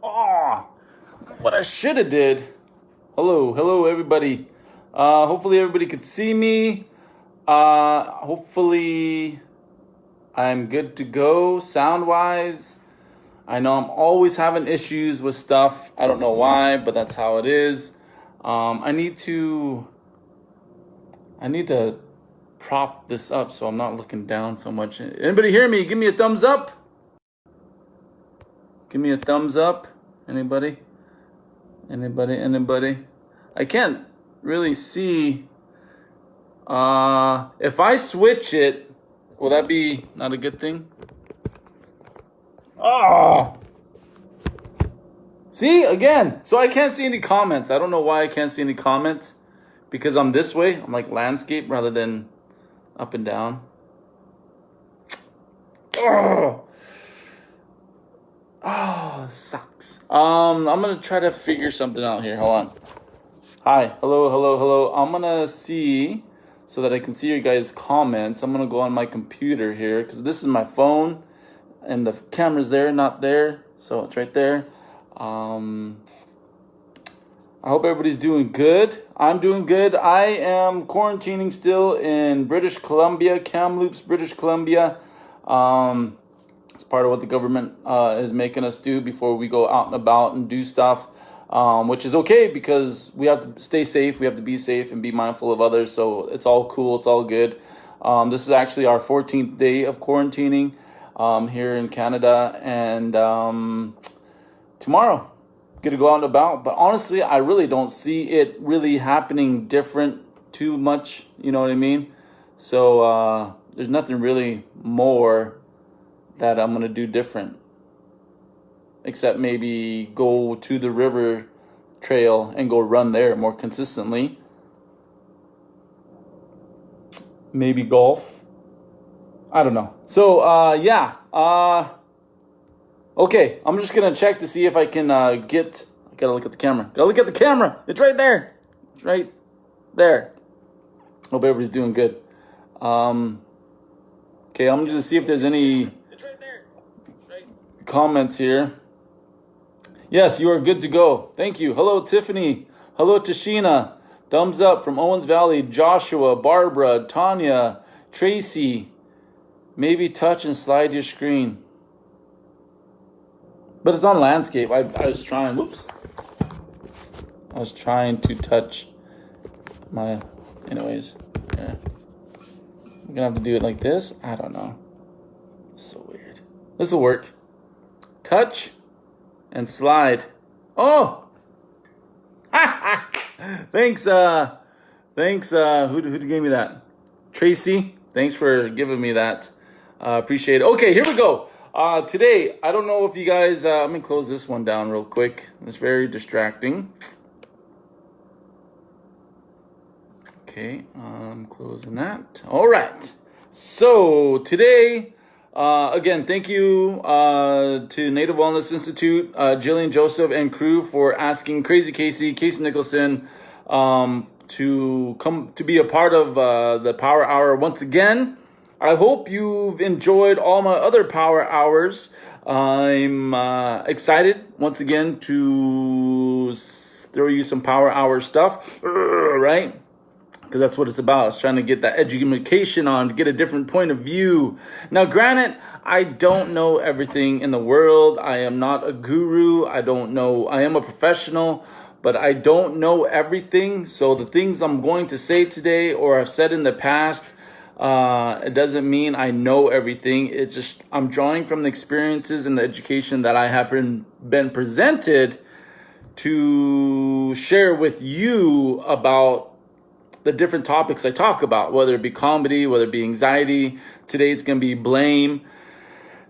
Oh, what I should have did. Hello, everybody. Hopefully everybody could see me. Hopefully I'm good to go sound wise. I know I'm always having issues with stuff. I don't know why, but that's how it is. I need to prop this up so I'm not looking down so much. Anybody hear me? Give me a thumbs up. Give me a thumbs up. Anybody? I can't really see. If I switch it, will that be not a good thing? Oh! See, again. So I can't see any comments. I don't know why I can't see any comments. Because I'm this way. I'm like landscape rather than up and down. Oh, sucks. I'm gonna try to figure something out here. Hold on. Hi. Hello. I'm gonna see so that I can see your guys' comments. I'm gonna go on my computer here because this is my phone and the camera's there, not there. So it's right there. I hope everybody's doing good. I'm doing good. I am quarantining still in British Columbia, Kamloops, British Columbia. It's part of what the government is making us do before we go out and about and do stuff, which is okay because we have to stay safe. We have to be safe and be mindful of others. So it's all cool. It's all good. This is actually our 14th day of quarantining here in Canada. And tomorrow, get to go out and about. But honestly, I really don't see it really happening different too much. You know what I mean? So there's nothing really more that I'm going to do different. Except maybe go to the river trail and go run there more consistently. Maybe golf. I don't know. So, yeah. Okay, I'm just going to check to see if I can get... I got to look at the camera. Got to look at the camera. It's right there. It's right there. Hope everybody's doing good. Okay, I'm just going to see if there's any... It's right there. It's right. Comments here. Yes, you are good to go. Thank you. Hello, Tiffany. Hello, Tashina. Thumbs up from Owens Valley. Joshua, Barbara, Tanya, Tracy. Maybe touch and slide your screen. But it's on landscape. I was trying. Whoops. I was trying to touch my... Anyways. Yeah. I'm going to have to do it like this. I don't know. So weird. This will work. Touch and slide. Oh! Thanks, who gave me that? Tracy, thanks for giving me that. Appreciate it. Okay, here we go. Today, I don't know if you guys, let me close this one down real quick. It's very distracting. Okay, I'm closing that. All right. So today, again, thank you to Native Wellness Institute, Jillian Joseph and crew for asking Crazy Casey Nicholson, to come to be a part of the Power Hour once again. I hope you've enjoyed all my other Power Hours. I'm excited once again to throw you some Power Hour stuff, right? Because that's what it's about. It's trying to get that education on, to get a different point of view. Now, granted, I don't know everything in the world. I am not a guru. I don't know. I am a professional, but I don't know everything. So the things I'm going to say today or I've said in the past, it doesn't mean I know everything. It's just I'm drawing from the experiences and the education that I have been presented to share with you about the different topics I talk about, whether it be comedy, whether it be anxiety. Today it's going to be blame.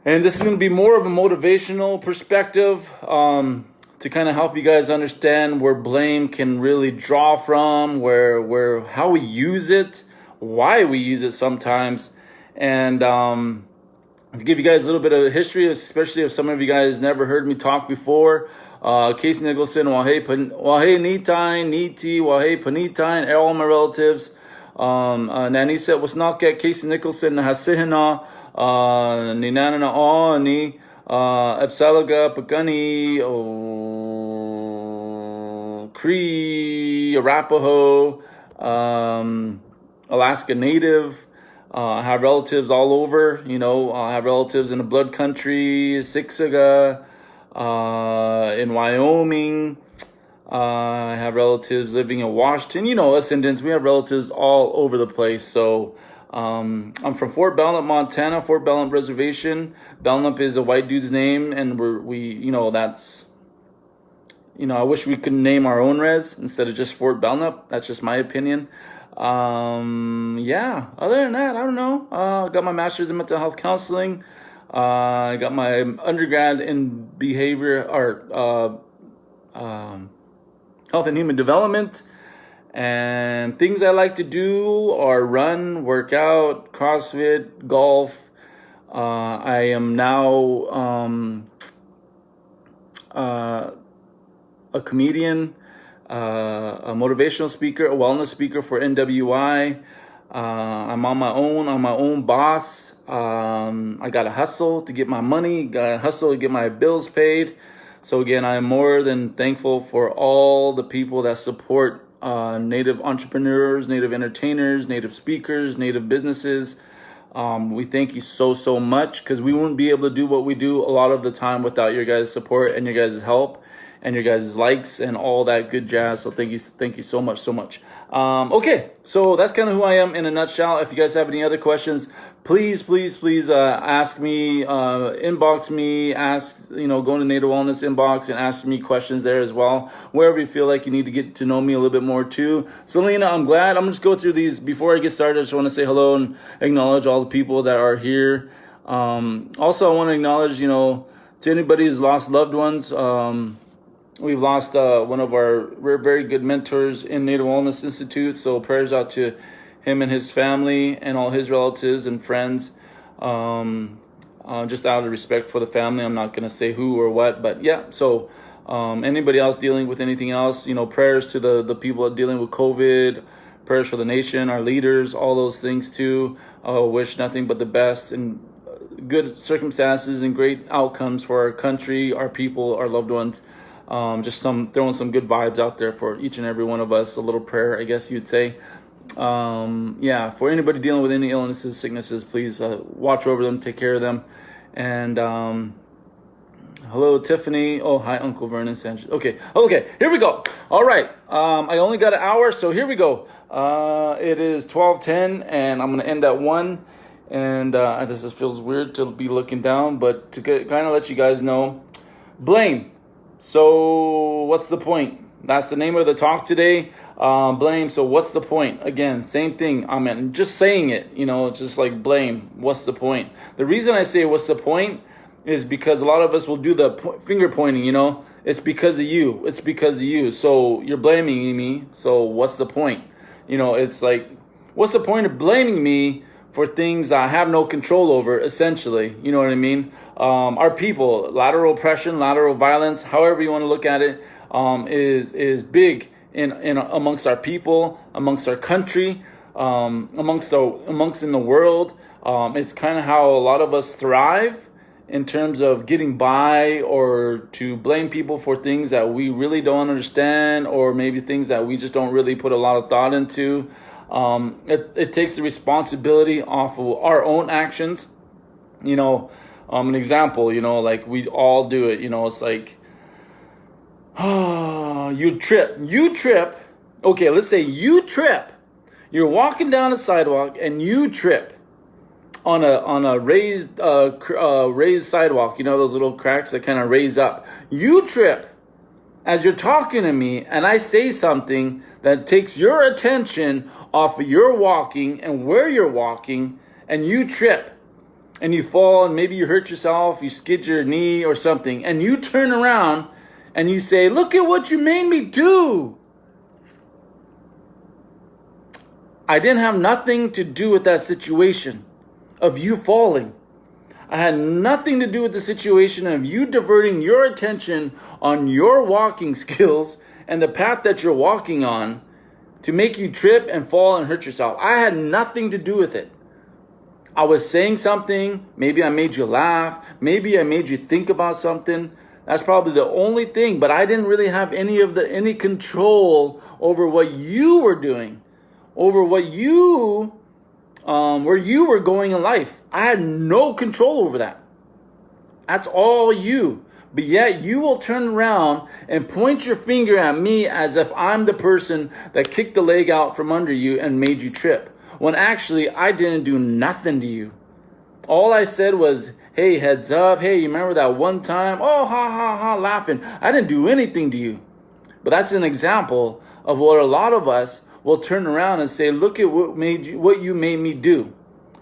And this is going to be more of a motivational perspective to kind of help you guys understand where blame can really draw from, where how we use it, why we use it sometimes, and to give you guys a little bit of history, especially if some of you guys never heard me talk before. Casey Nicholson, Wahe Nitain, Niti, Wahe Panitain, all my relatives. Nanisa Wasnaket, Casey Nicholson, Hasihina, Ninana Ni, Epsalaga, Pagani, Cree, Arapaho, Alaska Native. I have relatives all over, I have relatives in the Blood Country, Siksika, in Wyoming. I have relatives living in Washington. Us Indians, we have relatives all over the place. So I'm from Fort Belknap, Montana, Fort Belknap Reservation. Belknap is a white dude's name, and that's, I wish we could name our own res instead of just Fort Belknap. That's just my opinion. Yeah, other than that, I don't know. Got my master's in mental health counseling. I got my undergrad in behavior art, health and human development. And things I like to do are run, work out, CrossFit, golf. I am now a comedian, a motivational speaker, a wellness speaker for NWI. I'm on my own boss. I got to hustle to get my money, got to hustle to get my bills paid. So again, I'm more than thankful for all the people that support Native entrepreneurs, Native entertainers, Native speakers, Native businesses. We thank you so much, because we wouldn't be able to do what we do a lot of the time without your guys' support and your guys' help and your guys' likes and all that good jazz. So thank you so much. Okay, so that's kind of who I am in a nutshell. If you guys have any other questions, please ask me, inbox me, go to Native Wellness inbox and ask me questions there as well, wherever you feel like you need to get to know me a little bit more too. Selena, I'm glad. I'm just go through these before I get started. I just want to say hello and acknowledge all the people that are here. Also, I want to acknowledge, to anybody who's lost loved ones. We've lost one of our very good mentors in Native Wellness Institute. So prayers out to him and his family and all his relatives and friends. Just out of respect for the family, I'm not going to say who or what, but yeah. So anybody else dealing with anything else, prayers to the people dealing with COVID, prayers for the nation, our leaders, all those things too. Wish nothing but the best and good circumstances and great outcomes for our country, our people, our loved ones. Just throwing some good vibes out there for each and every one of us. A little prayer, I guess you'd say. For anybody dealing with any illnesses, sicknesses, please watch over them, take care of them. And hello, Tiffany. Oh, hi, Uncle Vernon Sanchez. Okay, here we go. All right, I only got an hour, so here we go. It is 12:10, and I'm going to end at 1. And this just feels weird to be looking down, but to kind of let you guys know, blame. So what's the point? That's the name of the talk today. Blame. So what's the point? Again, same thing. I mean, just saying it, it's just like blame. What's the point? The reason I say what's the point is because a lot of us will do the finger pointing, It's because of you. It's because of you. So you're blaming me. So what's the point? It's like, what's the point of blaming me for things I have no control over, essentially? You know what I mean? Our people, lateral oppression, lateral violence, however you want to look at it, is big in amongst our people, amongst our country, amongst in the world. It's kind of how a lot of us thrive in terms of getting by, or to blame people for things that we really don't understand, or maybe things that we just don't really put a lot of thought into. It takes the responsibility off of our own actions. An example, like we all do it, it's like, you trip. Okay, let's say you trip. You're walking down a sidewalk and you trip on a raised sidewalk, those little cracks that kind of raise up. You trip as you're talking to me, and I say something that takes your attention off of your walking and where you're walking, and you trip and you fall, and maybe you hurt yourself, you skid your knee or something, and you turn around and you say, "Look at what you made me do." I didn't have nothing to do with that situation of you falling. I had nothing to do with the situation of you diverting your attention on your walking skills and the path that you're walking on to make you trip and fall and hurt yourself. I had nothing to do with it. I was saying something, maybe I made you laugh, maybe I made you think about something. That's probably the only thing, but I didn't really have any control over what you were doing, over what you where you were going in life. I had no control over that. That's all you. But yet you will turn around and point your finger at me as if I'm the person that kicked the leg out from under you and made you trip. When actually I didn't do nothing to you. All I said was, hey, heads up. Hey, you remember that one time? Oh, ha, ha, ha, laughing. I didn't do anything to you. But that's an example of what a lot of us will turn around and say, look at what you made me do.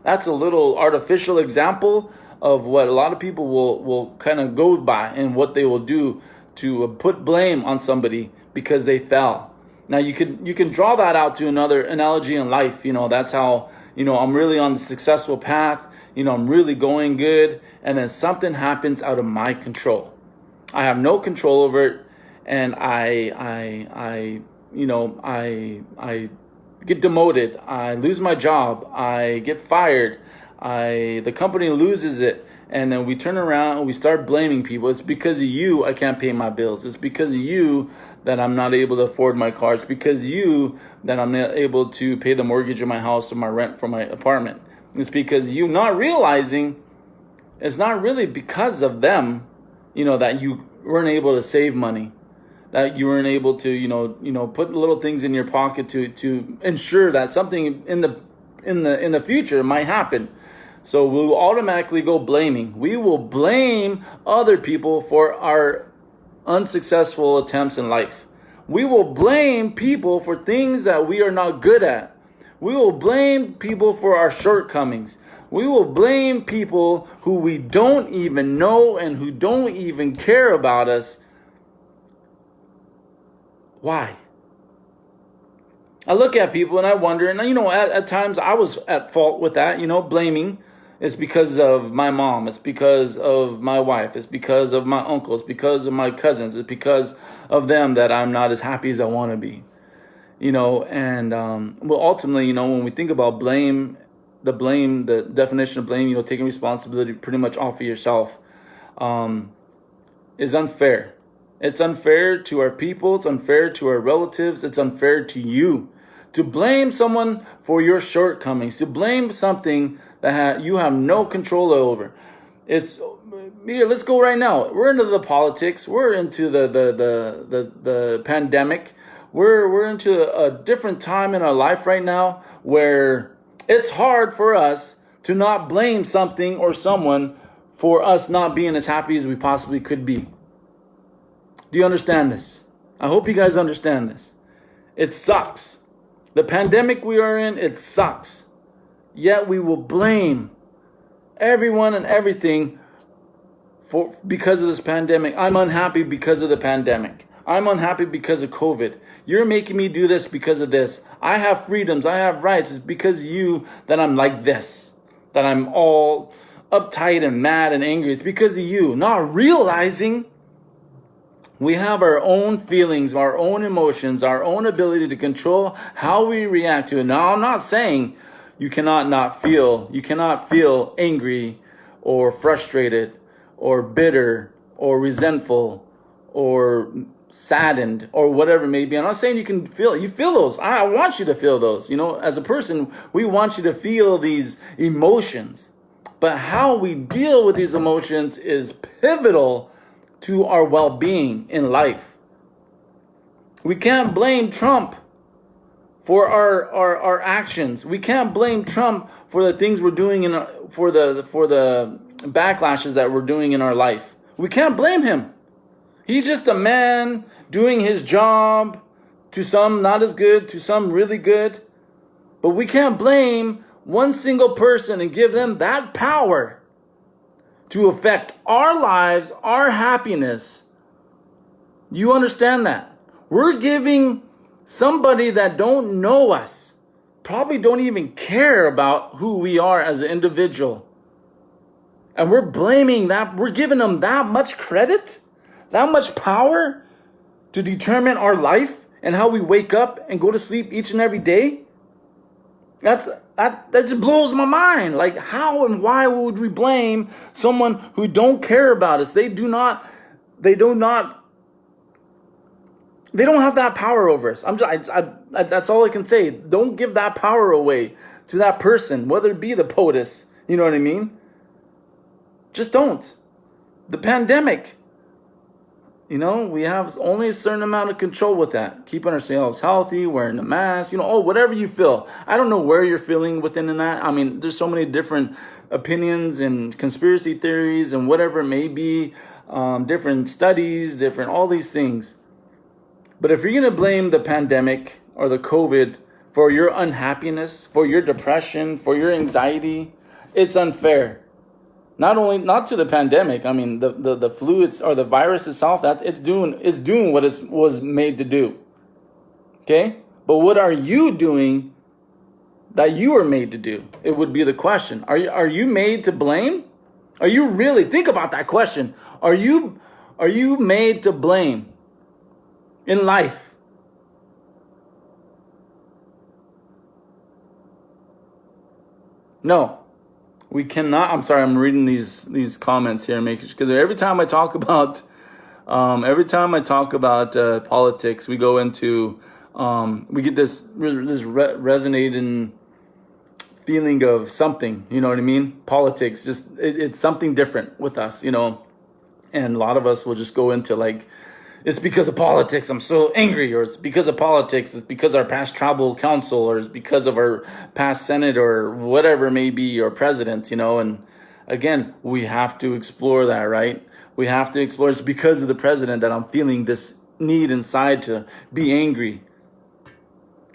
That's a little artificial example of what a lot of people will kind of go by and what they will do to put blame on somebody because they fell. Now you can draw that out to another analogy in life. That's how, I'm really on the successful path. I'm really going good. And then something happens out of my control. I have no control over it. And I get demoted. I lose my job. I get fired. The company loses it, and then we turn around and we start blaming people. It's because of you I can't pay my bills. It's because of you that I'm not able to afford my car. It's because of you that I'm not able to pay the mortgage of my house or my rent for my apartment. It's because of you not realizing it's not really because of them, that you weren't able to save money, that you weren't able to, put little things in your pocket to ensure that something in the future might happen. So we'll automatically go blaming. We will blame other people for our unsuccessful attempts in life. We will blame people for things that we are not good at. We will blame people for our shortcomings. We will blame people who we don't even know and who don't even care about us. Why? I look at people and I wonder, and at times I was at fault with that, blaming. It's because of my mom. It's because of my wife. It's because of my uncle. It's because of my cousins. It's because of them that I'm not as happy as I want to be. Ultimately, when we think about blame, the definition of blame, taking responsibility pretty much off of yourself, is unfair. It's unfair to our people. It's unfair to our relatives. It's unfair to you. To blame someone for your shortcomings, to blame something that you have no control over. Let's go right now. We're into the politics. We're into the pandemic. We're into a different time in our life right now where it's hard for us to not blame something or someone for us not being as happy as we possibly could be. Do you understand this? I hope you guys understand this. It sucks. The pandemic we are in, it sucks. Yet we will blame everyone and everything because of this pandemic. I'm unhappy because of the pandemic. I'm unhappy because of COVID. You're making me do this because of this. I have freedoms. I have rights. It's because of you that I'm like this. That I'm all uptight and mad and angry. It's because of you. Not realizing we have our own feelings, our own emotions, our own ability to control how we react to it. Now, I'm not saying you cannot feel angry or frustrated or bitter or resentful or saddened or whatever it may be. I'm not saying you feel those. I want you to feel those. As a person, we want you to feel these emotions. But how we deal with these emotions is pivotal to our well-being in life. We can't blame Trump for our actions. We can't blame Trump for the things we're doing for the backlashes that we're doing in our life. We can't blame him. He's just a man doing his job, to some not as good, to some really good. But we can't blame one single person and give them that power to affect our lives, our happiness. You understand that? We're giving somebody that don't know us, probably don't even care about who we are as an individual. And we're blaming that, we're giving them that much credit, that much power to determine our life and how we wake up and go to sleep each and every day. That's that just blows my mind. Like, how and why would we blame someone who don't care about us? They don't have that power over us. That's all I can say. Don't give that power away to that person, whether it be the POTUS. You know what I mean? Just don't. The pandemic, we have only a certain amount of control with that. Keeping ourselves healthy, wearing a mask, whatever you feel. I don't know where you're feeling within that. I mean, there's so many different opinions and conspiracy theories and whatever it may be, different studies, all these things. But if you're going to blame the pandemic or the COVID for your unhappiness, for your depression, for your anxiety, it's unfair. Not to the pandemic. I mean, the flu or the virus itself, it's doing what it was made to do. Okay? But what are you doing that you were made to do? It would be the question. Are you made to blame? Are you really, think about that question. Are you made to blame in life? No. We cannot. I'm sorry. I'm reading these comments here, because every time I talk about politics, we go into we get this resonating feeling of something. You know what I mean? Politics, it's something different with us. And a lot of us will just go into like, it's because of politics I'm so angry, or it's because of politics, it's because our past tribal council, or it's because of our past Senate, or whatever it may be, or presidents, and again, we have to explore that, right? We have to explore it's because of the president that I'm feeling this need inside to be angry.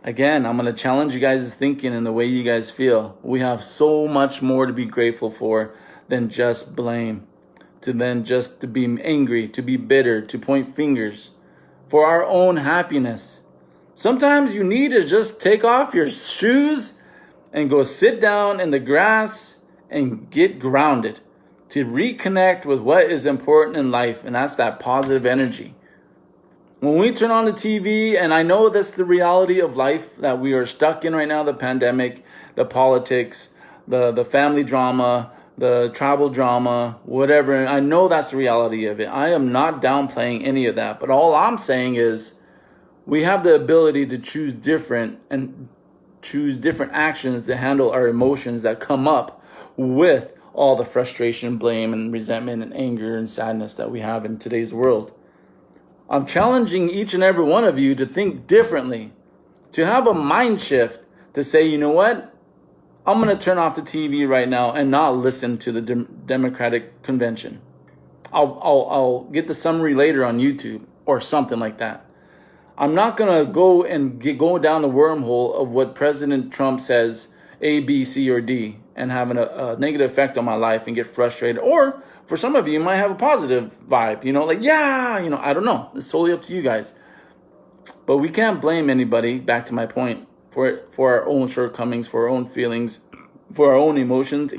Again, I'm going to challenge you guys' thinking and the way you guys feel. We have so much more to be grateful for than just blame. To be angry, to be bitter, to point fingers for our own happiness. Sometimes you need to just take off your shoes and go sit down in the grass and get grounded, to reconnect with what is important in life, and that's that positive energy. When we turn on the TV, and I know that's the reality of life that we are stuck in right now, the pandemic, the politics, the family drama, the tribal drama, whatever. I know that's the reality of it. I am not downplaying any of that. But all I'm saying is we have the ability to choose different actions to handle our emotions that come up with all the frustration, blame, and resentment and anger and sadness that we have in today's world. I'm challenging each and every one of you to think differently, to have a mind shift, to say, you know what? I'm going to turn off the TV right now and not listen to the Democratic convention. I'll get the summary later on YouTube or something like that. I'm not going to go down the wormhole of what President Trump says, A, B, C, or D, and having a negative effect on my life and get frustrated. Or for some of you, might have a positive vibe, I don't know. It's totally up to you guys. But we can't blame anybody, back to my point, for our own shortcomings, for our own feelings, for our own emotions,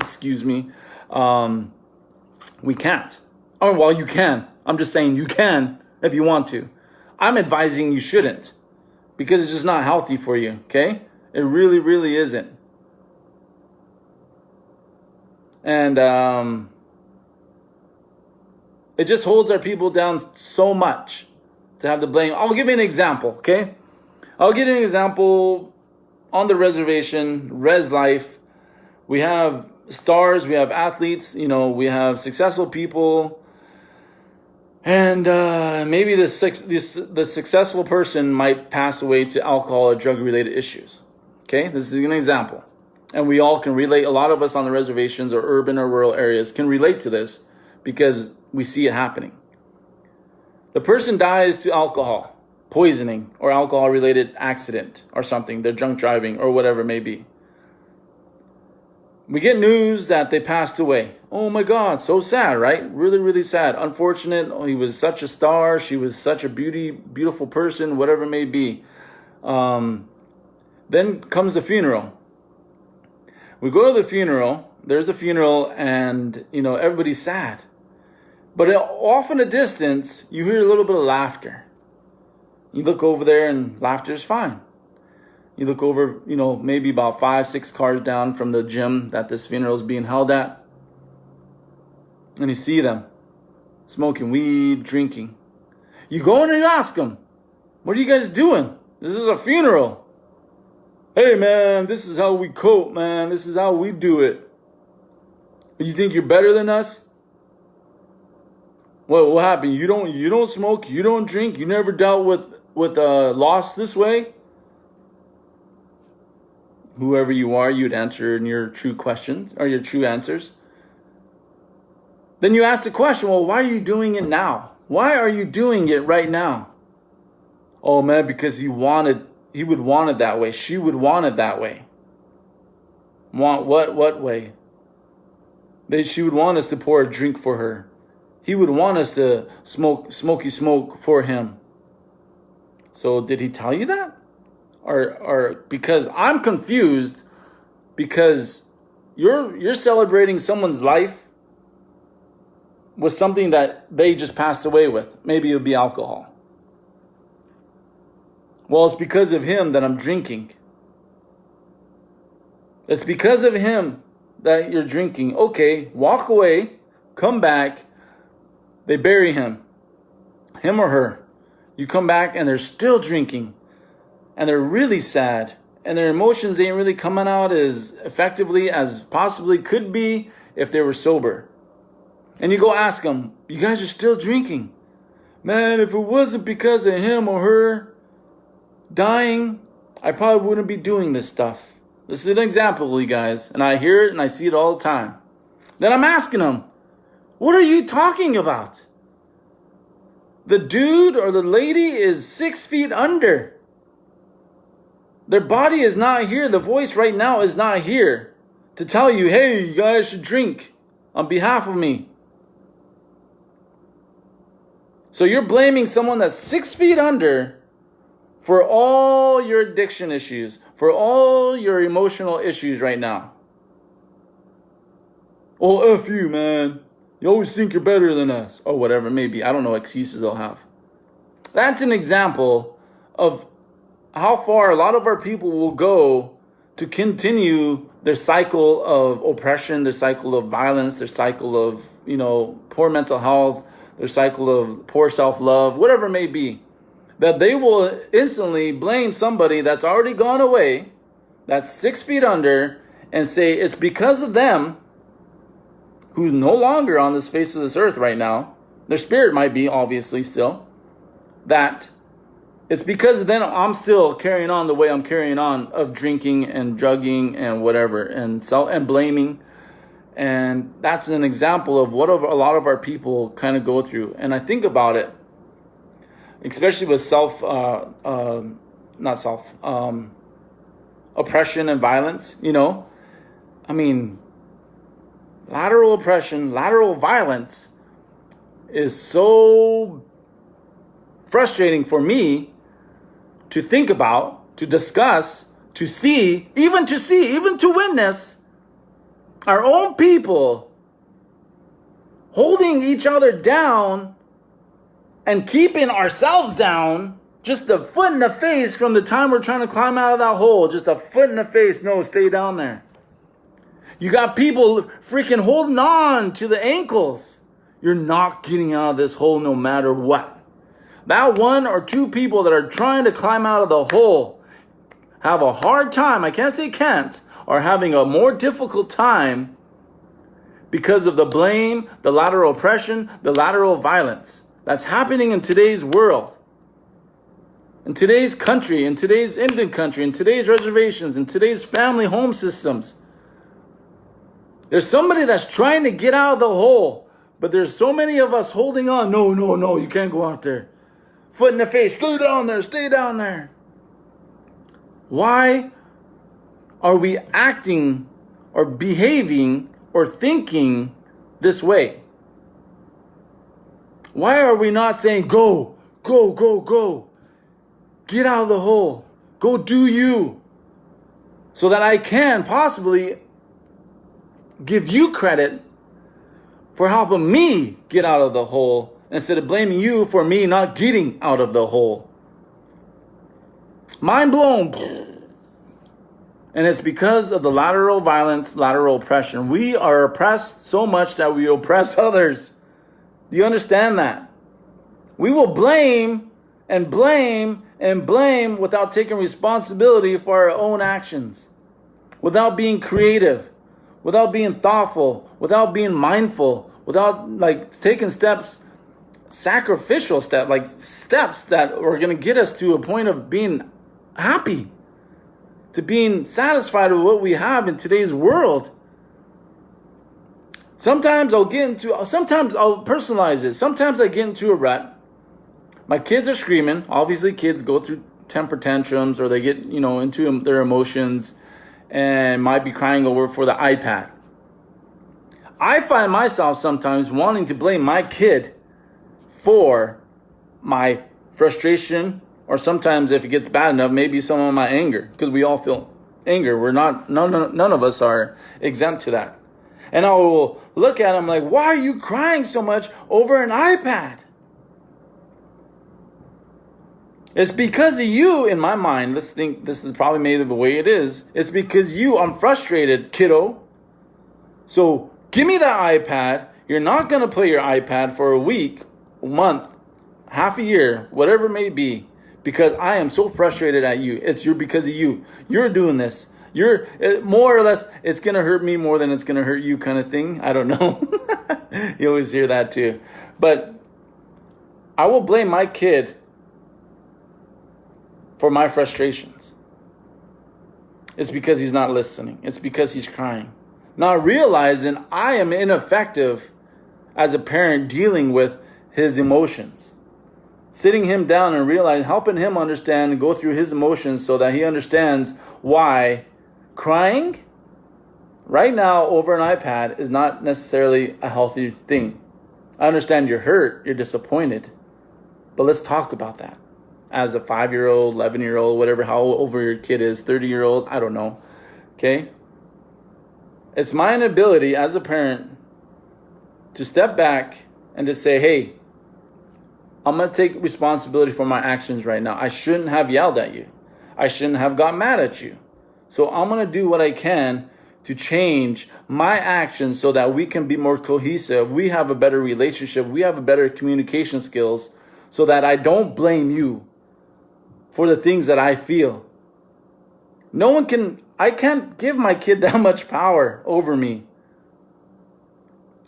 we can't. Well, you can. I'm just saying you can if you want to. I'm advising you shouldn't, because it's just not healthy for you, okay? It really, really isn't. And it just holds our people down so much to have the blame. I'll give you an example, okay? I'll give you an example. On the reservation, Res Life, we have stars, we have athletes, we have successful people, and maybe the successful person might pass away to alcohol or drug-related issues. Okay, this is an example, and we all can relate. A lot of us on the reservations or urban or rural areas can relate to this because we see it happening. The person dies to alcohol poisoning or alcohol-related accident or something. They're drunk driving or whatever it may be. We get news that they passed away. Oh my God, so sad, right? Really, really sad. Unfortunate. He was such a star. She was such a beautiful person, whatever it may be. Then comes the funeral. We go to the funeral. There's a funeral, and everybody's sad. But off in the distance, you hear a little bit of laughter. You look over there and laughter is fine. You look over, maybe about 5-6 cars down from the gym that this funeral is being held at. And you see them smoking weed, drinking. You go in and you ask them, what are you guys doing? This is a funeral. Hey, man, this is how we cope, man. This is how we do it. You think you're better than us? What happened? You don't smoke, you don't drink, you never dealt with loss this way? Whoever you are, you'd answer in your true questions or your true answers. Then you ask the question, well, why are you doing it now? Why are you doing it right now? Oh man, because he would want it that way. She would want it that way. Want what way? She would want us to pour a drink for her. He would want us to smoke for him. So did he tell you that? Or because I'm confused, because you're celebrating someone's life with something that they just passed away with. Maybe it would be alcohol. Well, it's because of him that I'm drinking. It's because of him that you're drinking. Okay, walk away, come back. They bury him or her. You come back and they're still drinking. And they're really sad. And their emotions ain't really coming out as effectively as possibly could be if they were sober. And you go ask them, you guys are still drinking. Man, if it wasn't because of him or her dying, I probably wouldn't be doing this stuff. This is an example, you guys. And I hear it and I see it all the time. Then I'm asking them, what are you talking about? The dude or the lady is 6 feet under. Their body is not here. The voice right now is not here to tell you, hey, you guys should drink on behalf of me. So you're blaming someone that's 6 feet under for all your addiction issues, for all your emotional issues right now. Oh, F you, man. You always think you're better than us. Or whatever it may be. I don't know what excuses they'll have. That's an example of how far a lot of our people will go to continue their cycle of oppression, their cycle of violence, their cycle of, poor mental health, their cycle of poor self-love, whatever it may be. That they will instantly blame somebody that's already gone away, that's 6 feet under, and say it's because of them, who's no longer on this face of this earth right now. Their spirit might be, obviously, still. That it's because then I'm still carrying on the way I'm carrying on of drinking and drugging and whatever and blaming. And that's an example of what a lot of our people kind of go through. And I think about it, especially with oppression and violence, I mean, lateral oppression, lateral violence is so frustrating for me to think about, to discuss, to see, even to witness our own people holding each other down and keeping ourselves down, just a foot in the face from the time we're trying to climb out of that hole, just a foot in the face, no, stay down there. You got people freaking holding on to the ankles. You're not getting out of this hole no matter what. That 1 or 2 people that are trying to climb out of the hole have a hard time, I can't say can't, are having a more difficult time because of the blame, the lateral oppression, the lateral violence that's happening in today's world, in today's country, in today's Indian country, in today's reservations, in today's family home systems. There's somebody that's trying to get out of the hole, but there's so many of us holding on. No, you can't go out there. Foot in the face, stay down there. Why are we acting or behaving or thinking this way? Why are we not saying, go, get out of the hole, go do you, so that I can possibly give you credit for helping me get out of the hole instead of blaming you for me not getting out of the hole. Mind blown. And it's because of the lateral violence, lateral oppression. We are oppressed so much that we oppress others. Do you understand that? We will blame and blame and blame without taking responsibility for our own actions, without being creative, without being thoughtful, without being mindful, without taking steps, sacrificial steps, steps that are going to get us to a point of being happy, to being satisfied with what we have in today's world. Sometimes I'll personalize it. Sometimes I get into a rut. My kids are screaming. Obviously, kids go through temper tantrums, or they get, into their emotions and might be crying over for the iPad. I find myself sometimes wanting to blame my kid for my frustration, or sometimes if it gets bad enough, maybe some of my anger, because we all feel anger. None of us are exempt to that. And I will look at him like, why are you crying so much over an iPad? It's because of you, in my mind. Let's think this is probably maybe the way it is. It's because I'm frustrated, kiddo. So give me that iPad. You're not going to play your iPad for a week, a month, half a year, whatever it may be, because I am so frustrated at you. Because of you. You're doing this. You're more or less, it's going to hurt me more than it's going to hurt you kind of thing. I don't know. You always hear that too. But I will blame my kid for my frustrations. It's because he's not listening. It's because he's crying. Not realizing I am ineffective as a parent dealing with his emotions. Sitting him down and helping him understand and go through his emotions so that he understands why crying right now over an iPad is not necessarily a healthy thing. I understand you're hurt, you're disappointed, but let's talk about that. As a 5-year-old, 11-year-old, whatever, how old your kid is, 30-year-old, I don't know. Okay? It's my inability as a parent to step back and to say, hey, I'm going to take responsibility for my actions right now. I shouldn't have yelled at you. I shouldn't have got mad at you. So I'm going to do what I can to change my actions so that we can be more cohesive. We have a better relationship. We have a better communication skills so that I don't blame you for the things that I feel. I can't give my kid that much power over me.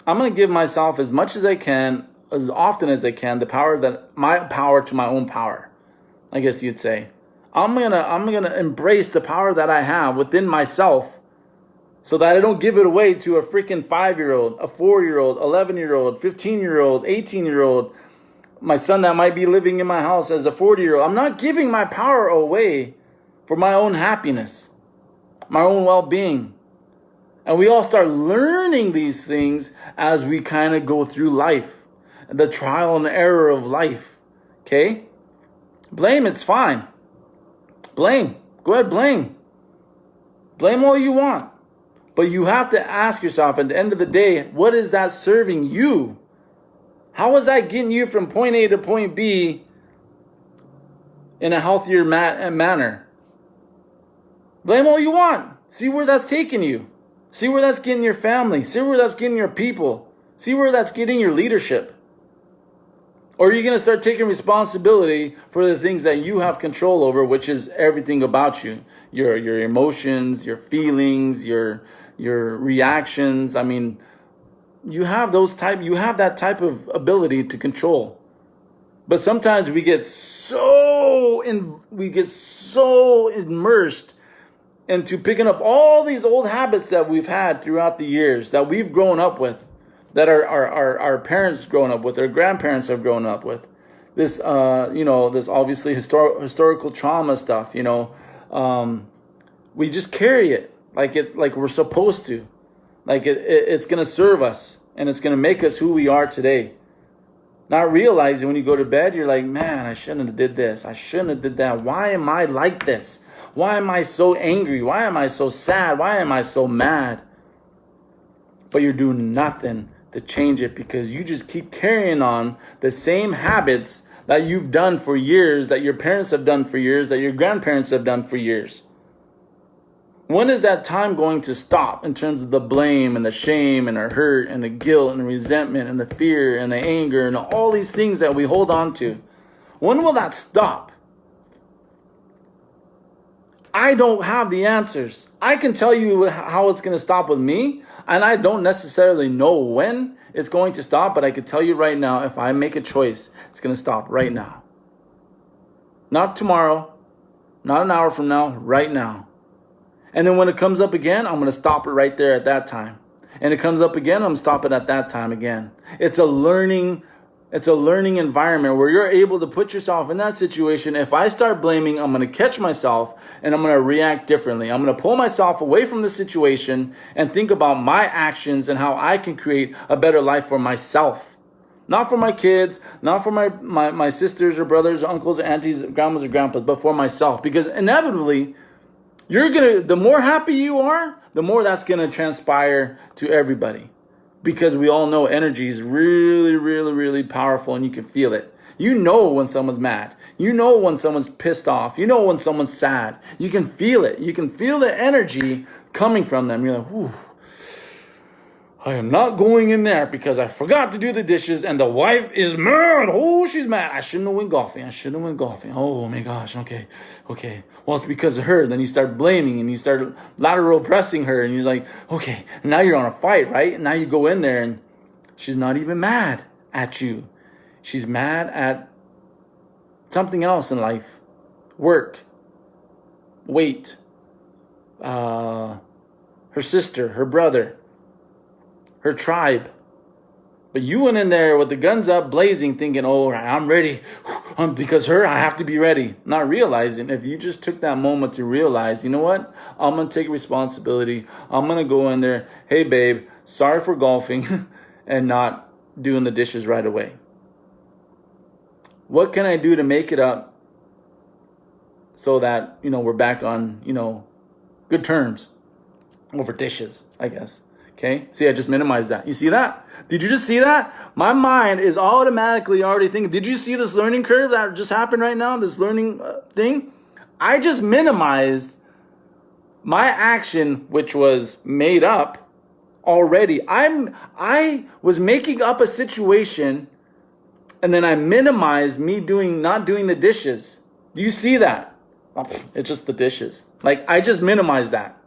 I'm going to give myself as much as I can, as often as I can, my power to my own power, I guess you'd say. I'm gonna embrace the power that I have within myself so that I don't give it away to a freaking 5-year-old, a 4-year-old, 11-year-old, 15-year-old, 18-year-old, my son that might be living in my house as a 40-year-old. I'm not giving my power away for my own happiness, my own well-being. And we all start learning these things as we kind of go through life, the trial and error of life. Okay? Blame, it's fine. Blame. Go ahead, blame. Blame all you want. But you have to ask yourself at the end of the day, what is that serving you? How is that getting you from point A to point B in a healthier manner? Blame all you want. See where that's taking you. See where that's getting your family. See where that's getting your people. See where that's getting your leadership. Or are you going to start taking responsibility for the things that you have control over, which is everything about you? Your emotions, your feelings, your reactions. I mean, you have that type of ability to control. But sometimes we get so immersed into picking up all these old habits that we've had throughout the years, that we've grown up with, that our parents grown up with, our grandparents have grown up with. This, this obviously historical trauma stuff, we just carry it like we're supposed to. Like it's going to serve us and it's going to make us who we are today. Not realizing when you go to bed, you're like, man, I shouldn't have did this. I shouldn't have did that. Why am I like this? Why am I so angry? Why am I so sad? Why am I so mad? But you're doing nothing to change it because you just keep carrying on the same habits that you've done for years, that your parents have done for years, that your grandparents have done for years. When is that time going to stop in terms of the blame and the shame and the hurt and the guilt and the resentment and the fear and the anger and all these things that we hold on to? When will that stop? I don't have the answers. I can tell you how it's going to stop with me, and I don't necessarily know when it's going to stop, but I can tell you right now, if I make a choice, it's going to stop right now. Not tomorrow, not an hour from now, right now. And then when it comes up again, I'm going to stop it right there at that time. And it comes up again, I'm going to stop it at that time again. It's a learning environment where you're able to put yourself in that situation. If I start blaming, I'm going to catch myself and I'm going to react differently. I'm going to pull myself away from the situation and think about my actions and how I can create a better life for myself. Not for my kids, not for my sisters or brothers, or uncles, or aunties, grandmas or grandpas, but for myself. Because inevitably, the more happy you are, the more that's going to transpire to everybody. Because we all know energy is really, really, really powerful and you can feel it. You know when someone's mad. You know when someone's pissed off. You know when someone's sad. You can feel it. You can feel the energy coming from them. You're like, whew. I am not going in there because I forgot to do the dishes and the wife is mad. Oh, she's mad. I shouldn't have went golfing. Oh my gosh. Okay. Well, it's because of her. Then you start blaming and you start lateral pressing her and you're like, okay, now you're on a fight, right? And now you go in there and she's not even mad at you. She's mad at something else in life. Work. Weight. Her sister, her brother. Her tribe. But you went in there with the guns up blazing thinking, oh, I'm ready. Because I have to be ready. Not realizing, if you just took that moment to realize, you know what? I'm going to take responsibility. I'm going to go in there. Hey, babe, sorry for golfing and not doing the dishes right away. What can I do to make it up so that, we're back on, good terms over dishes, I guess. Okay, see, I just minimized that. You see that? Did you just see that? My mind is automatically already thinking, did you see this learning curve that just happened right now? This learning thing? I just minimized my action, which was made up already. I was making up a situation and then I minimized me not doing the dishes. Do you see that? It's just the dishes. Like, I just minimized that.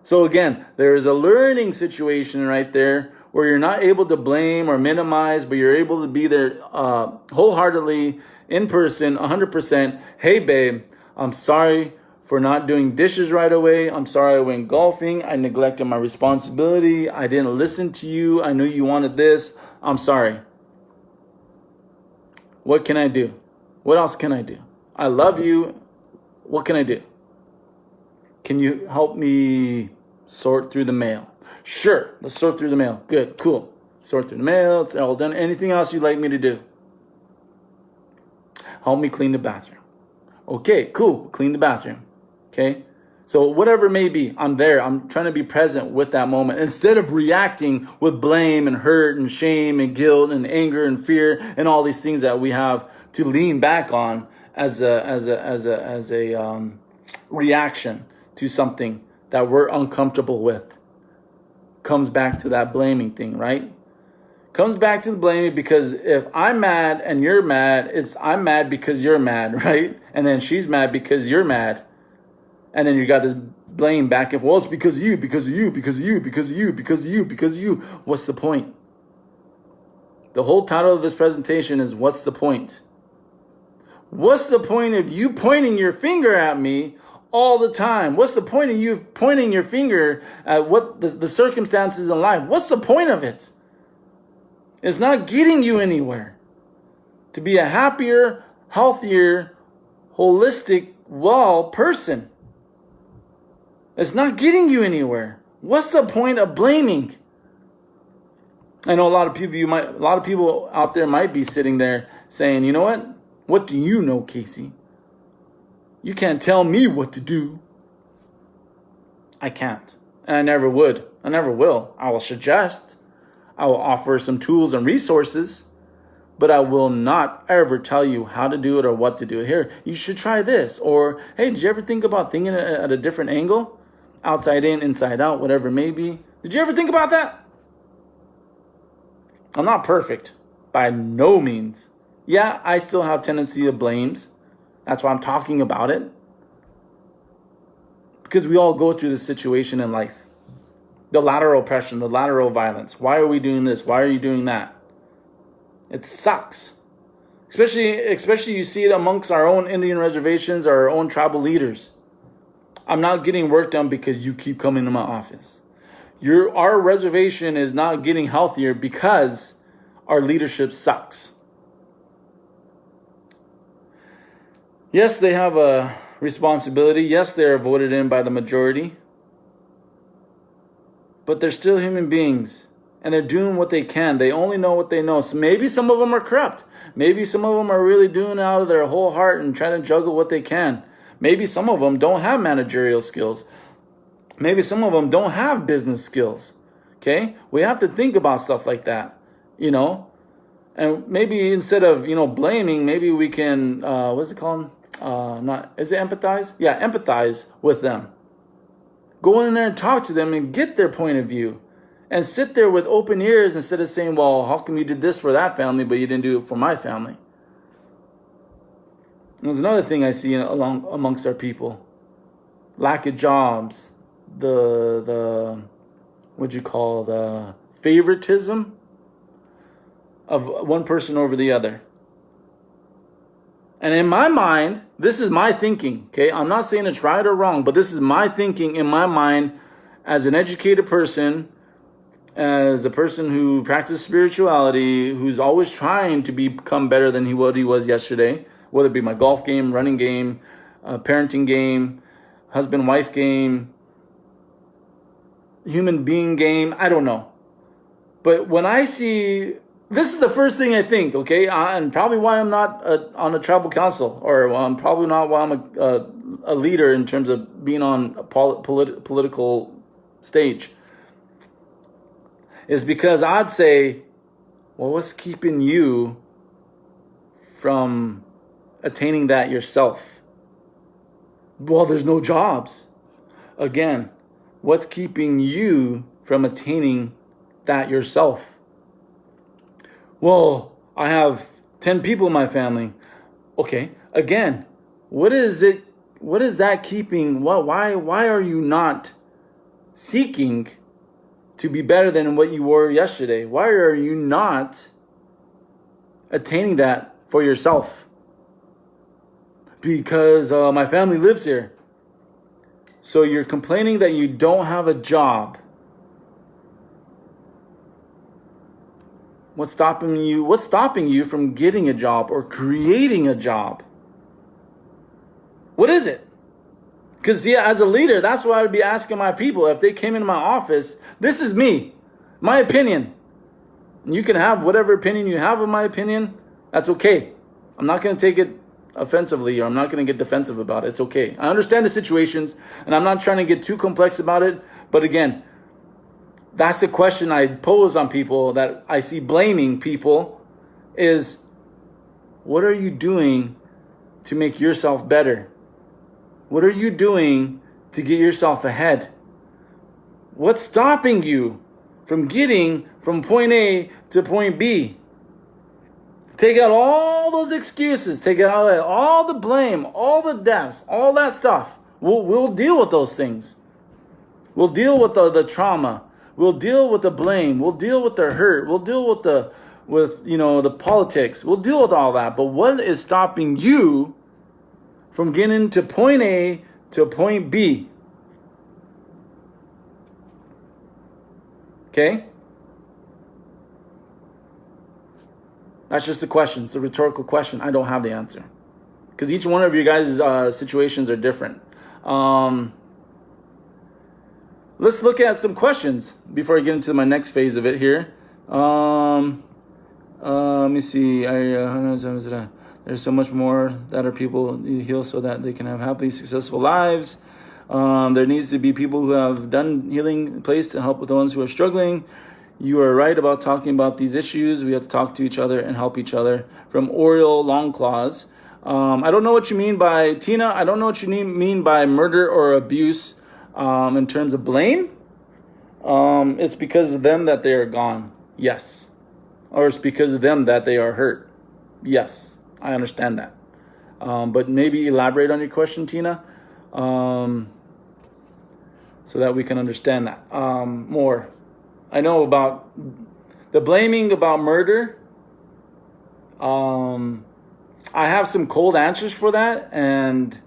So again, there is a learning situation right there where you're not able to blame or minimize, but you're able to be there wholeheartedly, in person, 100%. Hey, babe, I'm sorry for not doing dishes right away. I'm sorry I went golfing. I neglected my responsibility. I didn't listen to you. I knew you wanted this. I'm sorry. What can I do? What else can I do? I love you. What can I do? Can you help me sort through the mail? Sure, let's sort through the mail. Good, cool. Sort through the mail, it's all done. Anything else you'd like me to do? Help me clean the bathroom. Okay, cool, clean the bathroom. Okay, so whatever it may be, I'm there. I'm trying to be present with that moment instead of reacting with blame and hurt and shame and guilt and anger and fear and all these things that we have to lean back on as a reaction to something that we're uncomfortable with. Comes back to that blaming thing, right? Comes back to the blaming, because if I'm mad and you're mad, I'm mad because you're mad, right? And then she's mad because you're mad. And then you got this blame back and forth. Well, it's because of you, because of you, because of you, because of you, because of you, because of you. What's the point? The whole title of this presentation is, what's the point? What's the point of you pointing your finger at me all the time? What's the point of you pointing your finger at what the circumstances in life? What's the point of it? It's not getting you anywhere. To be a happier, healthier, holistic, well person. It's not getting you anywhere. What's the point of blaming? I know a lot of people out there might be sitting there saying, you know what? What do you know, Casey? You can't tell me what to do. I can't. And I never would. I never will. I will suggest. I will offer some tools and resources. But I will not ever tell you how to do it or what to do. Here, you should try this. Or, hey, did you ever think about thinking at a different angle? outside in, inside out, whatever it may be. Did you ever think about that? I'm not perfect, by no means. Yeah, I still have tendency to blames. That's why I'm talking about it. Because we all go through this situation in life. The lateral oppression, the lateral violence. Why are we doing this? Why are you doing that? It sucks. Especially you see it amongst our own Indian reservations, our own tribal leaders. I'm not getting work done because you keep coming to my office. Our reservation is not getting healthier because our leadership sucks. Yes, they have a responsibility. Yes, they are voted in by the majority. But they're still human beings. And they're doing what they can. They only know what they know. So maybe some of them are corrupt. Maybe some of them are really doing it out of their whole heart and trying to juggle what they can. Maybe some of them don't have managerial skills. Maybe some of them don't have business skills. Okay? We have to think about stuff like that. And maybe instead of, blaming, maybe we can, what's it called? Is it empathize? Yeah, empathize with them. Go in there and talk to them and get their point of view. And sit there with open ears instead of saying, well, how come you did this for that family, but you didn't do it for my family? There's another thing I see amongst our people. Lack of jobs. The favoritism of one person over the other. And in my mind, this is my thinking, okay? I'm not saying it's right or wrong, but this is my thinking in my mind as an educated person, as a person who practices spirituality, who's always trying to become better than what he was yesterday, whether it be my golf game, running game, parenting game, husband-wife game, human being game, I don't know. But when I see, this is the first thing I think, okay? And probably why I'm not on a tribal council, or probably not why I'm a leader in terms of being on a political stage, is because I'd say, well, what's keeping you from attaining that yourself? Well, there's no jobs. Again, what's keeping you from attaining that yourself? Well, I have 10 people in my family. Okay, again, what is that keeping? Why are you not seeking to be better than what you were yesterday? Why are you not attaining that for yourself? Because my family lives here. So you're complaining that you don't have a job. What's stopping you from getting a job or creating a job? What is it? Because, as a leader, that's what I would be asking my people. If they came into my office, this is me, my opinion. And you can have whatever opinion you have of my opinion. That's okay. I'm not going to take it offensively, or I'm not going to get defensive about it. It's okay. I understand the situations, and I'm not trying to get too complex about it. But again, that's the question I pose on people that I see blaming people is, what are you doing to make yourself better? What are you doing to get yourself ahead? What's stopping you from getting from point A to point B? Take out all those excuses. Take out all the blame, all the deaths, all that stuff. We'll deal with those things. We'll deal with the trauma. We'll deal with the blame. We'll deal with the hurt. We'll deal with the politics. We'll deal with all that. But what is stopping you from getting to point A to point B? Okay? That's just a question. It's a rhetorical question. I don't have the answer. Because each one of you guys' situations are different. Let's look at some questions before I get into my next phase of it here. Let me see. There's so much more that our people heal so that they can have happy, successful lives. There needs to be people who have done healing in place to help with the ones who are struggling. You are right about talking about these issues. We have to talk to each other and help each other. From Oriole Longclaws. I don't know what you mean by, Tina, I don't know what you mean by murder or abuse. In terms of blame, it's because of them that they are gone. Yes. Or it's because of them that they are hurt. Yes, I understand that. But maybe elaborate on your question, Tina, so that we can understand that more. I know about the blaming about murder. I have some cold answers for that, and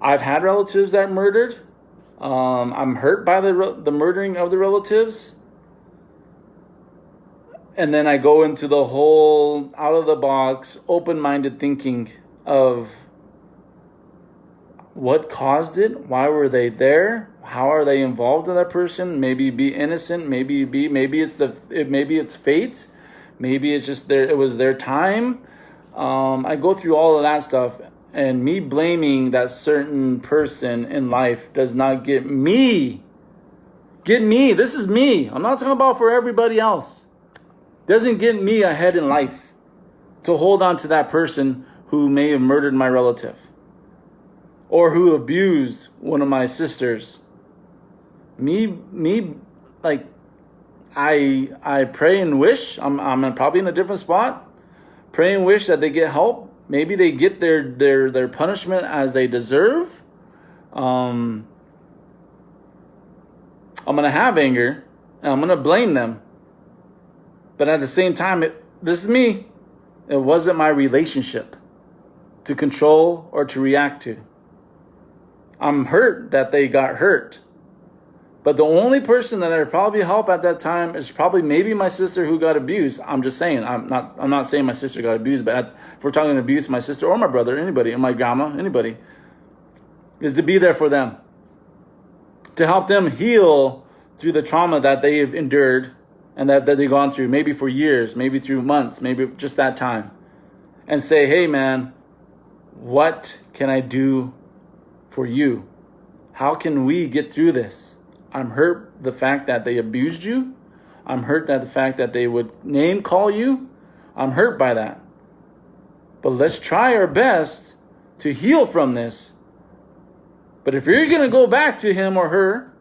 I've had relatives that murdered. I'm hurt by the murdering of the relatives. And then I go into the whole out-of-the-box, open-minded thinking of what caused it, why were they there, how are they involved with that person? Maybe be innocent, maybe it's fate, maybe it's just it was their time. I go through all of that stuff, and me blaming that certain person in life does not get me. This is me. I'm not talking about for everybody else. Doesn't get me ahead in life to hold on to that person who may have murdered my relative or who abused one of my sisters. Like, I pray and wish. I'm probably in a different spot. Pray and wish that they get help. Maybe they get their punishment as they deserve. I'm gonna have anger, and I'm gonna blame them. But at the same time, this is me. It wasn't my relationship to control or to react to. I'm hurt that they got hurt. But the only person that I'd probably help at that time is probably maybe my sister who got abused. I'm just saying. I'm not saying my sister got abused, but if we're talking abuse, my sister or my brother, anybody, or my grandma, anybody, is to be there for them. To help them heal through the trauma that they have endured and that they've gone through, maybe for years, maybe through months, maybe just that time. And say, hey, man, what can I do for you? How can we get through this? I'm hurt the fact that they abused you. I'm hurt that the fact that they would name call you. I'm hurt by that. But let's try our best to heal from this. But if you're going to go back to him or her,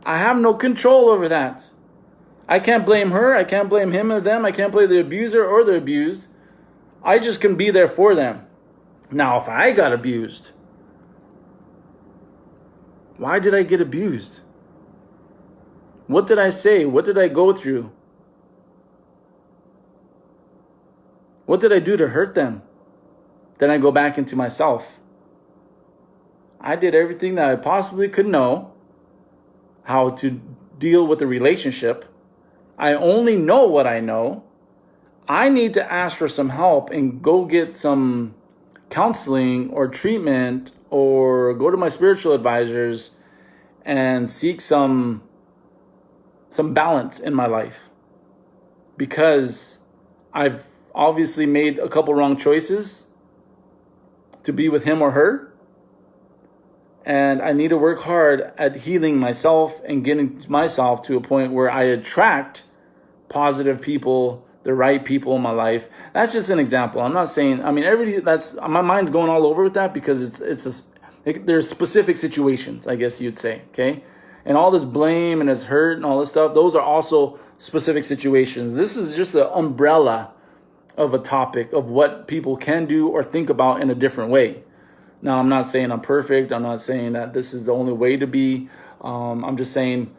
I have no control over that. I can't blame her. I can't blame him or them. I can't blame the abuser or the abused. I just can be there for them. Now, if I got abused, why did I get abused? What did I say? What did I go through? What did I do to hurt them? Then I go back into myself. I did everything that I possibly could know how to deal with the relationship. I only know what I know. I need to ask for some help and go get some counseling or treatment or go to my spiritual advisors and seek some balance in my life. Because I've obviously made a couple wrong choices to be with him or her. And I need to work hard at healing myself and getting myself to a point where I attract positive people, the right people in my life. That's just an example. I'm not saying, everybody, my mind's going all over with that because there's specific situations, I guess you'd say, okay? And all this blame and this hurt and all this stuff, those are also specific situations. This is just the umbrella of a topic of what people can do or think about in a different way. Now, I'm not saying I'm perfect. I'm not saying that this is the only way to be. I'm just saying,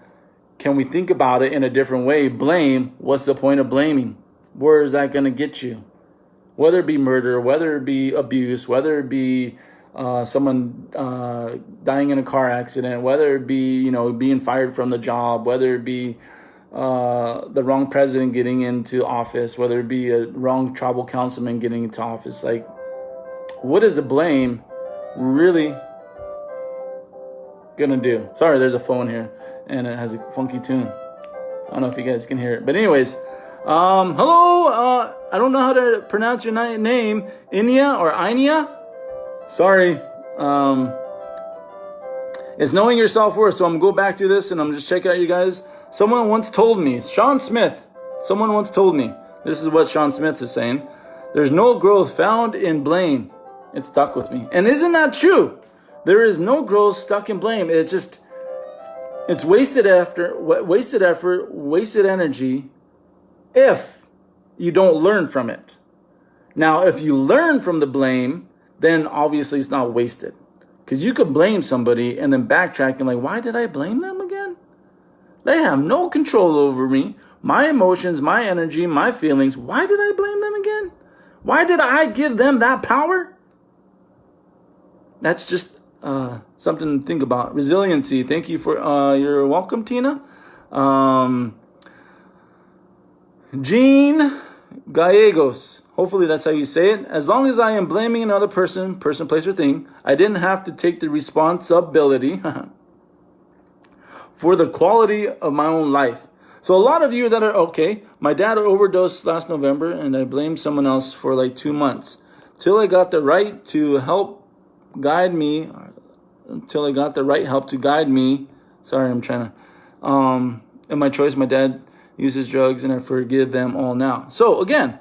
can we think about it in a different way? Blame, what's the point of blaming? Where is that going to get you? Whether it be murder, whether it be abuse, whether it be someone dying in a car accident, whether it be, being fired from the job, whether it be the wrong president getting into office, whether it be a wrong tribal councilman getting into office. Like, what is the blame really gonna do? Sorry, there's a phone here and it has a funky tune. I don't know if you guys can hear it, but anyways, hello. I don't know how to pronounce your name, Inya or Inia. Sorry. It's knowing your self-worth. So I'm gonna go back through this and I'm just checking out you guys. Someone once told me, Sean Smith. Someone once told me. This is what Sean Smith is saying. There's no growth found in blame. It stuck with me. And isn't that true? There is no growth stuck in blame. It's wasted effort, wasted energy if you don't learn from it. Now, if you learn from the blame, then obviously it's not wasted. Because you could blame somebody and then backtrack and like, why did I blame them again? They have no control over me, my emotions, my energy, my feelings. Why did I blame them again? Why did I give them that power? That's just something to think about. Resiliency. Thank you for you're welcome, Tina. Jean Gallegos. Hopefully that's how you say it. As long as I am blaming another person, place, or thing, I didn't have to take the responsibility for the quality of my own life. So a lot of you that are, okay, my dad overdosed last November and I blamed someone else for like 2 months. Till I got the right to help guide me, until I got the right help to guide me. Sorry, I'm trying to, in my choice, my dad uses drugs and I forgive them all now. So again,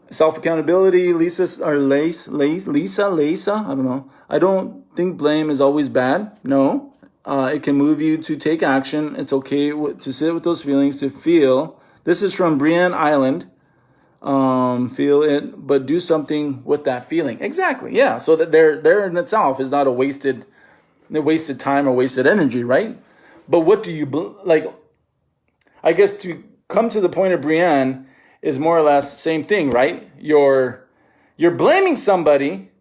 self-accountability, Lisa, I don't know. I don't think blame is always bad. No, it can move you to take action. It's okay to sit with those feelings, to feel. This is from Brienne Island. Feel it, but do something with that feeling. Exactly. Yeah. So that there in itself is not a wasted time or wasted energy, right? But what do you like? I guess to come to the point of Brienne is more or less the same thing, right? You're blaming somebody,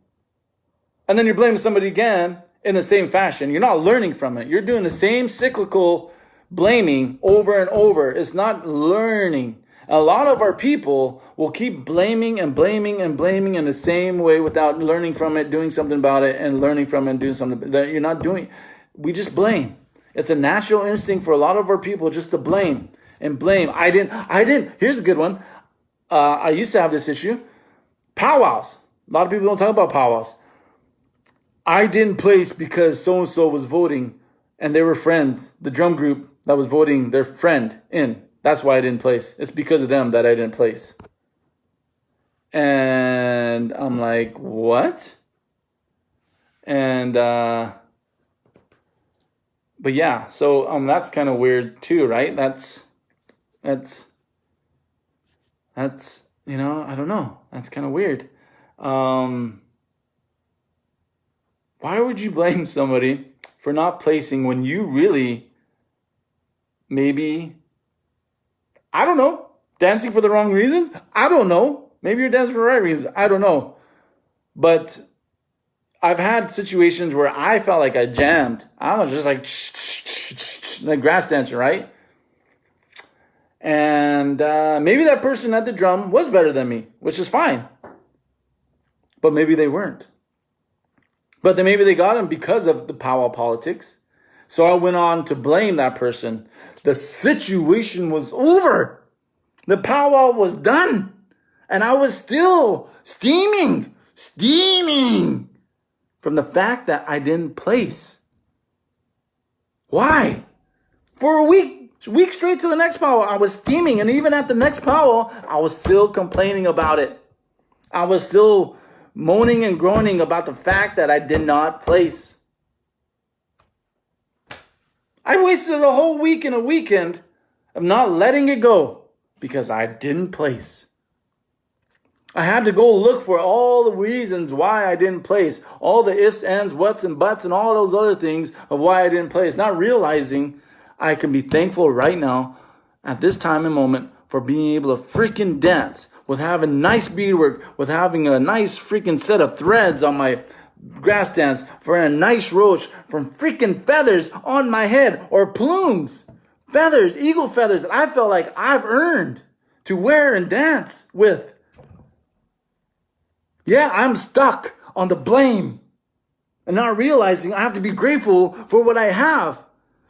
and then you're blaming somebody again in the same fashion. You're not learning from it. You're doing the same cyclical blaming over and over. It's not learning. A lot of our people will keep blaming and blaming and blaming in the same way without learning from it, doing something about it, and learning from it and doing something that you're not doing. We just blame. It's a natural instinct for a lot of our people just to blame and blame. I didn't. Here's a good one. I used to have this issue. Powwows. A lot of people don't talk about powwows. I didn't place because so-and-so was voting and they were friends. The drum group that was voting their friend in. That's why I didn't place. It's because of them that I didn't place. And I'm like, what? And, but yeah, so that's kind of weird too, right? That's, you know, I don't know. That's kind of weird. Why would you blame somebody for not placing when you really maybe, I don't know, dancing for the wrong reasons? I don't know. Maybe you're dancing for the right reasons. I don't know. But I've had situations where I felt like I jammed. I was just like grass dancer, right? And maybe that person at the drum was better than me, which is fine. But maybe they weren't. But then maybe they got him because of the powwow politics. So I went on to blame that person. The situation was over. The powwow was done. And I was still steaming from the fact that I didn't place. Why? For a week straight to the next powwow, I was steaming. And even at the next powwow, I was still complaining about it. I was still moaning and groaning about the fact that I did not place. I wasted a whole week and a weekend of not letting it go because I didn't place. I had to go look for all the reasons why I didn't place, all the ifs, ands, whats, and buts, and all those other things of why I didn't place, not realizing I can be thankful right now at this time and moment for being able to freaking dance with having nice beadwork, with having a nice freaking set of threads on my grass dance, for a nice roach from freaking feathers on my head, or plumes, feathers, eagle feathers that I felt like I've earned to wear and dance with. Yeah, I'm stuck on the blame and not realizing I have to be grateful for what I have.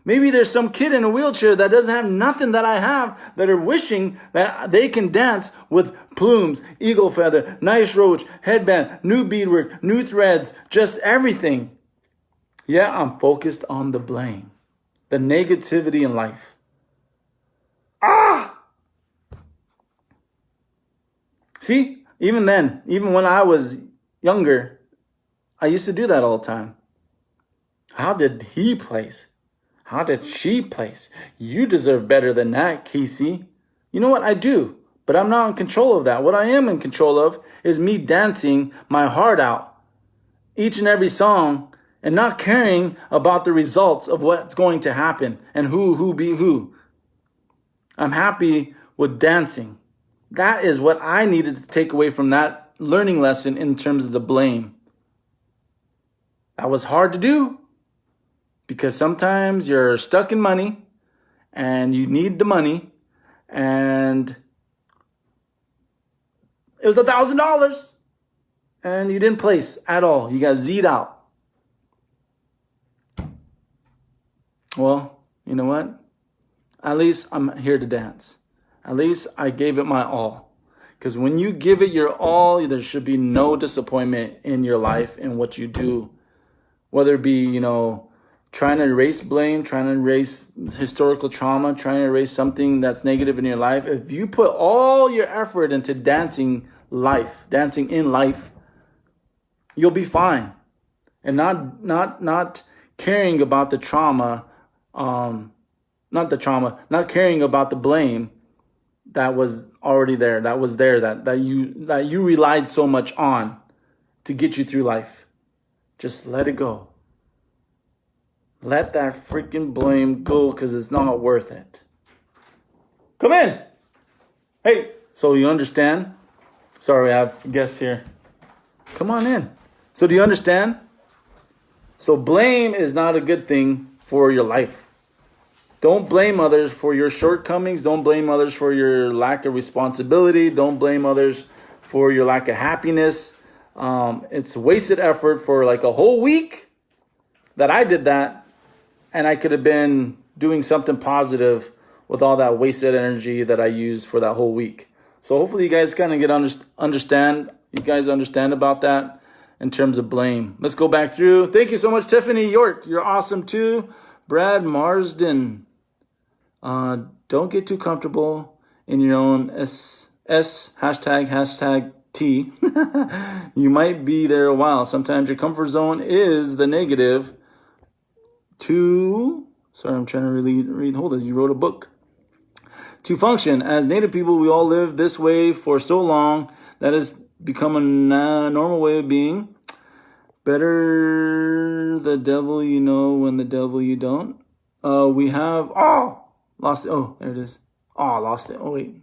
Maybe there's some kid in a wheelchair that doesn't have nothing that I have, that are wishing that they can dance with plumes, eagle feather, nice roach, headband, new beadwork, new threads, just everything. Yeah, I'm focused on the blame, the negativity in life. See, even then, even when I was younger, I used to do that all the time. How did he place? How did she place? You deserve better than that, Casey. You know what? I do, but I'm not in control of that. What I am in control of is me dancing my heart out each and every song and not caring about the results of what's going to happen and who be who. I'm happy with dancing. That is what I needed to take away from that learning lesson in terms of the blame. That was hard to do because sometimes you're stuck in money and you need the money, and it was $1,000 and you didn't place at all. You got Z'd out. Well, you know what? At least I'm here to dance. At least I gave it my all. Because when you give it your all, there should be no disappointment in your life in what you do. Whether it be, trying to erase blame, trying to erase historical trauma, trying to erase something that's negative in your life. If you put all your effort into dancing in life, you'll be fine. And not caring about the trauma, not caring about the blame that was already there, that you relied so much on to get you through life. Just let it go. Let that freaking blame go, because it's not worth it. Come in. Hey, so you understand? Sorry, I have guests here. Come on in. So do you understand? So blame is not a good thing for your life. Don't blame others for your shortcomings. Don't blame others for your lack of responsibility. Don't blame others for your lack of happiness. It's wasted effort for like a whole week that I did that. And I could have been doing something positive with all that wasted energy that I used for that whole week. So hopefully you guys kind of understand. You guys understand about that in terms of blame. Let's go back through. Thank you so much, Tiffany York. You're awesome too. Brad Marsden. Don't get too comfortable in your own hashtag T. You might be there a while. Sometimes your comfort zone is the negative. Sorry, I'm trying to read. Hold on, you wrote a book. To function as Native people, we all live this way for so long that has become a normal way of being. Better the devil you know when the devil you don't. We have lost it. Oh, there it is. Lost it. Oh wait.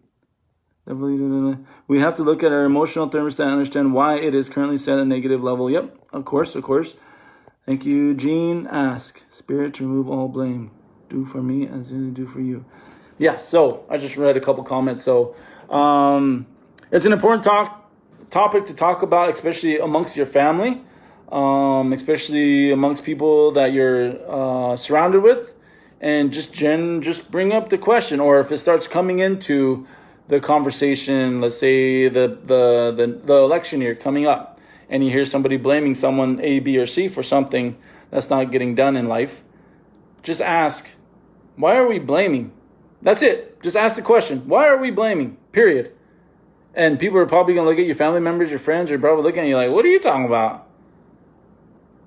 We have to look at our emotional thermostat and understand why it is currently set at a negative level. Yep, of course. Thank you, Gene. Ask Spirit to remove all blame. Do for me as I do for you. Yeah, so I just read a couple comments. So it's an important topic to talk about, especially amongst your family, especially amongst people that you're surrounded with. And just bring up the question, or if it starts coming into the conversation, let's say the election year coming up, and you hear somebody blaming someone A, B, or C for something that's not getting done in life, just ask, why are we blaming? That's it. Just ask the question, why are we blaming? Period. And people are probably going to look at your family members, your friends, are probably looking at you like, what are you talking about?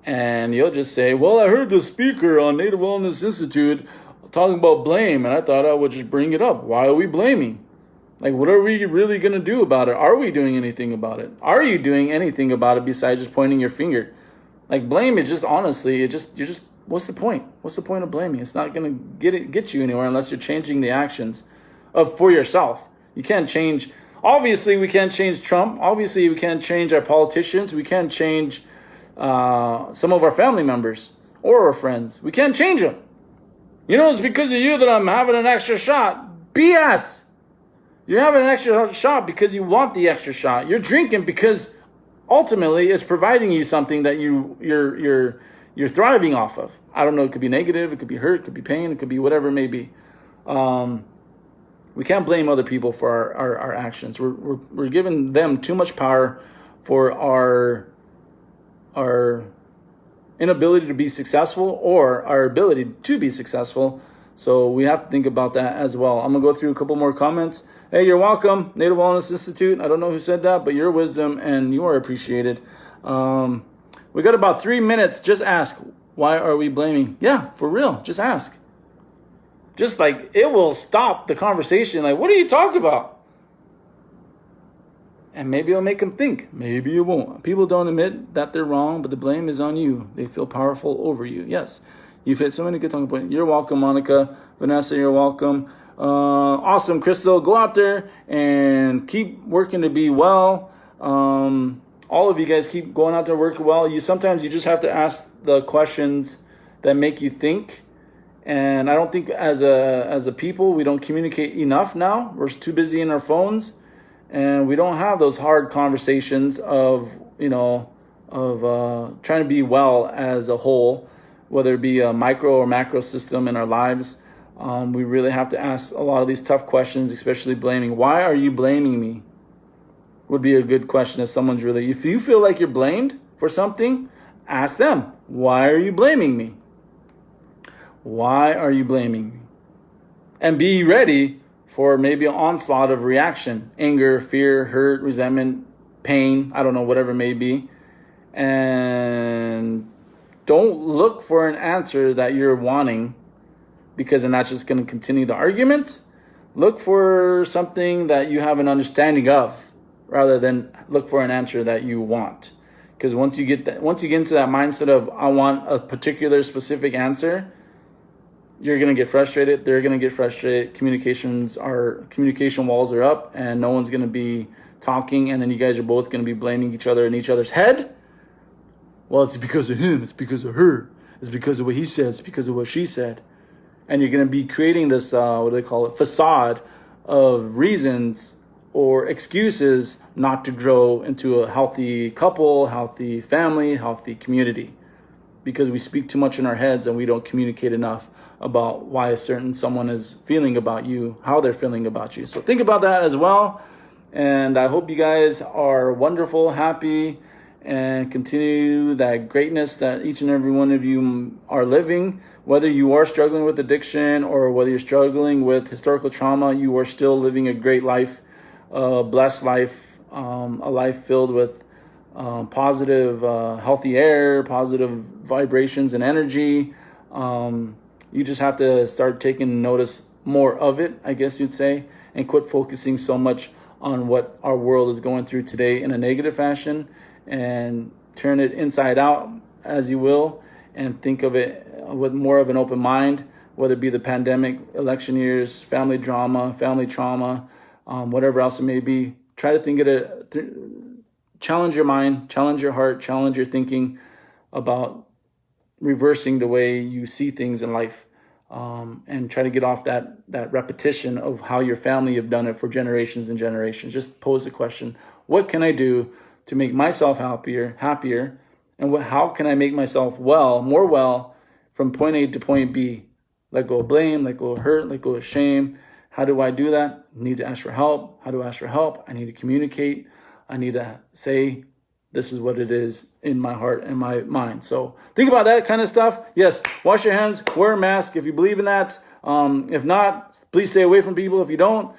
And you'll just say, well, I heard the speaker on Native Wellness Institute talking about blame, and I thought I would just bring it up. Why are we blaming? Like, what are we really going to do about it? Are we doing anything about it? Are you doing anything about it besides just pointing your finger? Like, blame is just, honestly, what's the point? What's the point of blaming? It's not going to get you anywhere unless you're changing the actions for yourself. You can't change. Obviously, we can't change Trump. Obviously, we can't change our politicians. We can't change some of our family members or our friends. We can't change them. It's because of you that I'm having an extra shot. BS. You're having an extra shot because you want the extra shot. You're drinking because ultimately it's providing you something that you're thriving off of. I don't know. It could be negative. It could be hurt. It could be pain. It could be whatever it may be. We can't blame other people for our actions. We're giving them too much power for our inability to be successful or our ability to be successful. So we have to think about that as well. I'm going to go through a couple more comments. Hey, you're welcome, Native Wellness Institute. I don't know who said that, but your wisdom and you are appreciated. We got about 3 minutes. Just ask, why are we blaming? Yeah, for real. Just ask. Just like, it will stop the conversation. Like, what are you talking about? And maybe it'll make them think. Maybe it won't. People don't admit that they're wrong, but the blame is on you. They feel powerful over you. Yes, you've hit so many good talking points. You're welcome, Monica. Vanessa, you're welcome. Awesome, Crystal. Go out there and keep working to be well. All of you guys keep going out there working well. Sometimes you just have to ask the questions that make you think. And I don't think as a people, we don't communicate enough now. We're too busy in our phones. And we don't have those hard conversations of trying to be well as a whole, whether it be a micro or macro system in our lives. We really have to ask a lot of these tough questions, especially blaming. Why are you blaming me? Would be a good question if someone's really, if you feel like you're blamed for something, ask them, why are you blaming me? Why are you blaming me? And be ready for maybe an onslaught of reaction, anger, fear, hurt, resentment, pain, I don't know, whatever it may be. And don't look for an answer that you're wanting, because then that's just going to continue the argument. Look for something that you have an understanding of, rather than look for an answer that you want. Because once you get into that mindset of, I want a particular specific answer, you're going to get frustrated. They're going to get frustrated. Communication walls are up, and no one's going to be talking. And then you guys are both going to be blaming each other in each other's head. Well, it's because of him. It's because of her. It's because of what he said. It's because of what she said. And you're going to be creating this, facade of reasons or excuses not to grow into a healthy couple, healthy family, healthy community. Because we speak too much in our heads and we don't communicate enough about why a certain someone is feeling about you, how they're feeling about you. So think about that as well. And I hope you guys are wonderful, happy, and continue that greatness that each and every one of you are living. Whether you are struggling with addiction or whether you're struggling with historical trauma, you are still living a great life, a blessed life, a life filled with positive, healthy air, positive vibrations and energy. You just have to start taking notice more of it, I guess you'd say, and quit focusing so much on what our world is going through today in a negative fashion, and turn it inside out, as you will, and think of it with more of an open mind, whether it be the pandemic, election years, family drama, family trauma, whatever else it may be. Try to think of it, challenge your mind, challenge your heart, challenge your thinking about reversing the way you see things in life, and try to get off that repetition of how your family have done it for generations and generations. Just pose the question, what can I do to make myself happier, and how can I make myself more well from point A to point B? Let go of blame, let go of hurt, let go of shame. How do I do that? I need to ask for help. How do I ask for help? I need to communicate. I need to say, this is what it is in my heart and my mind. So think about that kind of stuff. Yes, wash your hands, wear a mask if you believe in that. If not, please stay away from people if you don't,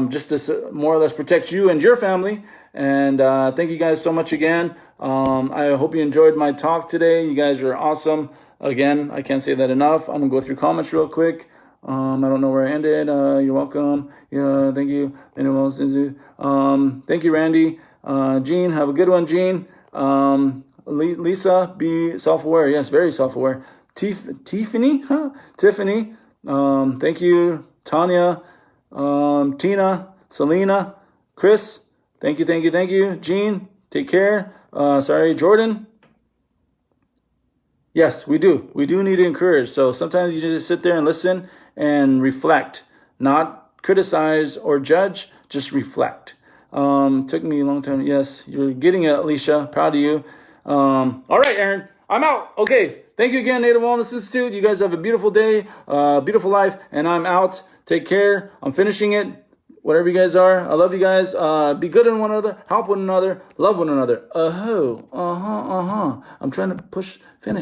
just to more or less protect you and your family. And thank you guys so much again. I hope you enjoyed my talk today. You guys are awesome. Again, I can't say that enough. I'm going to go through comments real quick. I don't know where I ended. You're welcome. Yeah, thank you. Anyone else? Thank you, Randy. Gene, have a good one, Gene. Lisa, be self-aware. Yes, very self-aware. Tiffany, Tiffany. Thank you, Tanya, Tina, Selena, Chris. Thank you. Gene, take care. Sorry, Jordan. Yes, we do. We do need to encourage. So sometimes you just sit there and listen and reflect, not criticize or judge, just reflect. Took me a long time. Yes, you're getting it, Alicia. Proud of you. All right, Aaron, I'm out. Okay. Thank you again, Native Wellness Institute. You guys have a beautiful day, beautiful life, and I'm out. Take care. I'm finishing it. Whatever you guys are, I love you guys. Be good on one another, help one another, love one another. I'm trying to finish.